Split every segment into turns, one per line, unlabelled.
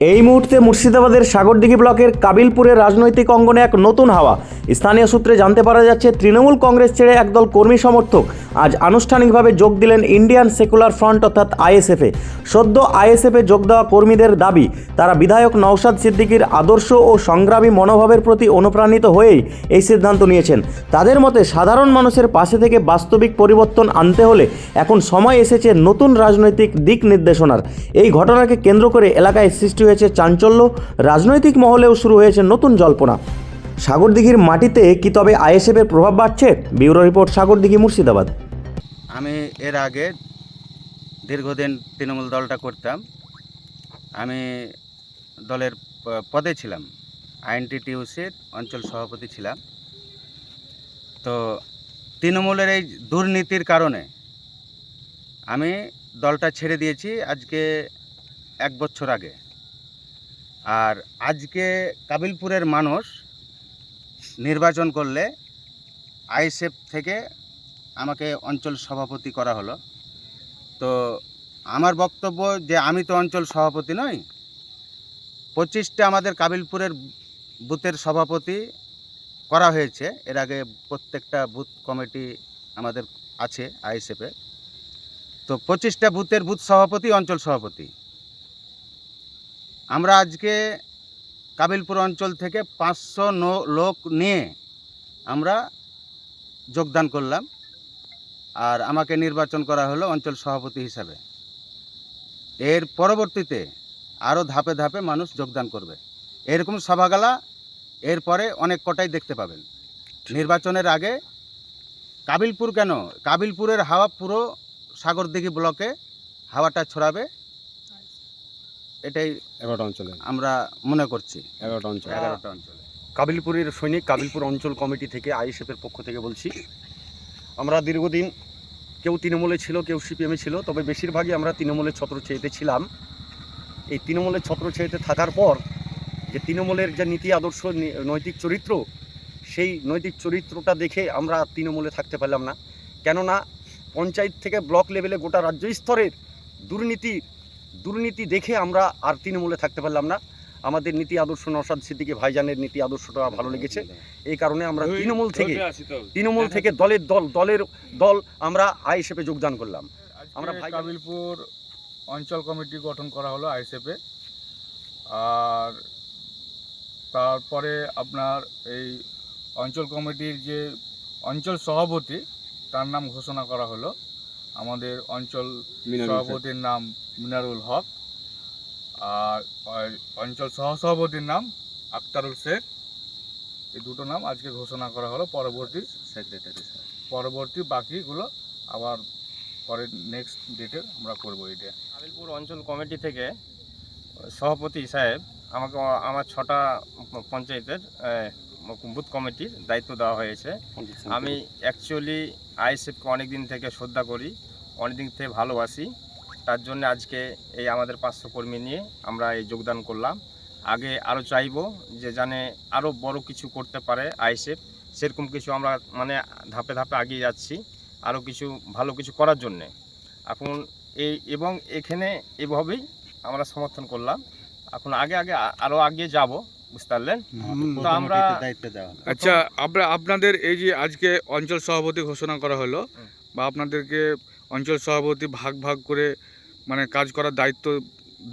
এই মুহূর্তে মুর্শিদাবাদের সাগরদিঘি ব্লকের কাবিলপুরের রাজনৈতিক অঙ্গনে এক নতুন হাওয়া। স্থানীয় সূত্রে জানতে পারা যাচ্ছে, তৃণমূল কংগ্রেস ছেড়ে একদল কর্মী সমর্থক আজ আনুষ্ঠানিকভাবে যোগ দিলেন ইন্ডিয়ান সেকুলার ফ্রন্ট অর্থাৎ আইএসএফে। সদ্য আইএসএফে যোগ দেওয়া কর্মীদের দাবি, তারা বিধায়ক নওশাদ সিদ্দিকীর আদর্শ ও সংগ্রামী মনোভাবের প্রতি অনুপ্রাণিত হয়েই এই সিদ্ধান্ত নিয়েছেন। তাদের মতে, সাধারণ মানুষের পাশে থেকে বাস্তবিক পরিবর্তন আনতে হলে এখন সময় এসেছে নতুন রাজনৈতিক দিক নির্দেশনার। এই ঘটনাকে কেন্দ্র করে এলাকায় সৃষ্টি হয়েছে চাঞ্চল্য, রাজনৈতিক মহলেও শুরু হয়েছে নতুন জল্পনা। সাগরদিঘির মাটিতে কি তবে আইএসএফের প্রভাব বাড়ছে? Bureau report, Sagardighi, Murshidabad.
আমি এর আগে দীর্ঘদিন তৃণমূল দলটা করতাম। আমি দলের পদে ছিলাম, আইএনটিটিইউসির অঞ্চল সভাপতি ছিলাম। তো তৃণমূলের এই দুর্নীতির কারণে আমি দলটা ছেড়ে দিয়েছি আজকে 1 বছর আগে। আর আজকে কাবিলপুরের মানুষ নির্বাচন করলে আইএসএফ থেকে আমাকে অঞ্চল সভাপতি করা হলো। তো আমার বক্তব্য যে আমি তো অঞ্চল সভাপতি নই, 25টা আমাদের কাবিলপুরের বুথের সভাপতি করা হয়েছে। এর আগে প্রত্যেকটা বুথ কমিটি আমাদের আছে আইএসএফে। তো 25টা বুথের বুথ সভাপতি অঞ্চল সভাপতি। আমরা আজকে কাবিলপুর অঞ্চল থেকে 500 লোক নিয়ে আমরা যোগদান করলাম, আর আমাকে নির্বাচন করা হলো অঞ্চল সভাপতি হিসাবে। এর পরবর্তীতে আরও ধাপে ধাপে মানুষ যোগদান করবে। এরকম সভাগালা এরপরে অনেক কটাই দেখতে পাবেন। নির্বাচনের আগে কাবিলপুর কেন, কাবিলপুরের হাওয়া পুরো সাগরদিঘি ব্লকে হাওয়াটা ছড়াবে, এটাই
11টা অঞ্চলে
আমরা মনে করছি।
11টা অঞ্চল
11টা অঞ্চলে
কাবিলপুরের সৈনিক, কাবিলপুর অঞ্চল কমিটি থেকে আইএসএফের পক্ষ থেকে বলছি। আমরা দীর্ঘদিন কেউ তৃণমূলে ছিল, কেউ সিপিএমে ছিল, তবে বেশিরভাগই আমরা তৃণমূলের ছত্রছায়াতে ছিলাম। এই তৃণমূলের ছত্রছায়াতে থাকার পর যে তৃণমূলের যে নীতি আদর্শ, নৈতিক চরিত্র, সেই নৈতিক চরিত্রটা দেখে আমরা তৃণমূলে থাকতে পারলাম না। কেননা পঞ্চায়েত থেকে ব্লক লেভেলে গোটা রাজ্য স্তরের দুর্নীতি দেখে আমরা আর তৃণমূলে থাকতে পারলাম না। আমাদের নীতি আদর্শ, নওশাদ সিদ্দিকী ভাইজানের নীতি আদর্শটা ভালো লেগেছে। এই কারণে আমরা তৃণমূল থেকে দলের দল আমরা আইএসএফে যোগদান করলাম।
আমরা কাবিলপুর অঞ্চল কমিটি গঠন করা হলো আইএসএফে। আর তারপরে আপনার এই অঞ্চল কমিটির যে অঞ্চল সভাপতি, তার নাম ঘোষণা করা হলো। আমাদের অঞ্চল সভাপতির নাম মিনারুল হক, আর অঞ্চল সহসভাপতির নাম আক্তারুল শেখ। এই দুটো নাম আজকে ঘোষণা করা হলো। পরবর্তী বাকিগুলো আবার পরে নেক্সট ডেটে আমরা করবো। এটা
কাবিলপুর অঞ্চল কমিটি থেকে সভাপতি সাহেব আমাকে আমার 6টা পঞ্চায়েতের বুথ কমিটির দায়িত্ব দেওয়া হয়েছে। আমি অ্যাকচুয়ালি আইএসএফকে অনেক দিন থেকে শ্রদ্ধা করি, অনেক দিন থেকে ভালোবাসি। তার জন্য আজকে এই আমাদের 500 কর্মী নিয়ে আমরা এই যোগদান করলাম। আগে আরও চাইবো যে জানে আরও বড় কিছু করতে পারে আইএসএফ, সেরকম কিছু আমরা মানে ধাপে ধাপে এগিয়ে যাচ্ছি আরও কিছু ভালো কিছু করার জন্যে। এখন এবং এখানে এভাবেই আমরা সমর্থন করলাম। এখন আগে আরও আগিয়ে যাব, বুঝতে পারলেন। তো আমরা
দায়িত্ব দেওয়া।
আচ্ছা, আপনাদের এই যে আজকে অঞ্চল সভাপতি ঘোষণা করা হলো, বা আপনাদেরকে অঞ্চল সভাপতি ভাগ ভাগ করে মানে কাজ করার দায়িত্ব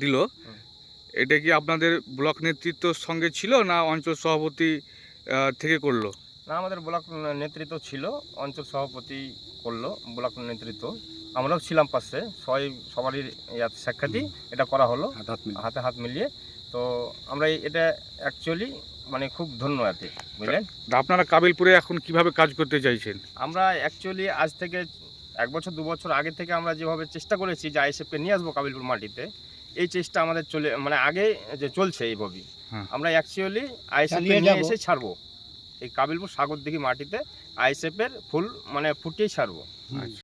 দিল, এটা কি আপনাদের ব্লক নেতৃত্বর সঙ্গে ছিল, না অঞ্চল সভাপতি থেকে করলো?
না, আমাদের ব্লক নেতৃত্ব ছিল, অঞ্চল সভাপতি করলো ব্লক নেতৃত্ব। আমরাও ছিলাম পাশে, সবারই সাক্ষাৎই এটা করা হলো হাতে হাত মিলিয়ে। তো আমরা এটা অ্যাকচুয়ালি মানে খুব ধন্য আছি, বুঝলেন।
আপনারা কাবিলপুরে এখন কিভাবে কাজ করতে চাইছেন?
আমরা অ্যাকচুয়ালি আজ থেকে 1 বছর 2 বছর আগে থেকে আমরা যেভাবে চেষ্টা করেছি যে আইএসএফকে নিয়ে আসবো কাবিলপুর মাটিতে, এই চেষ্টা আমাদের আগে যে চলছে এইভাবেই। আমরা অ্যাকচুয়ালি আইএসএফকে নিয়ে এসে ছাড়বো এই কাবিলপুর সাগরদিঘি মাটিতে, আইএসএফের ফুল ফুটিয়েই ছাড়বো।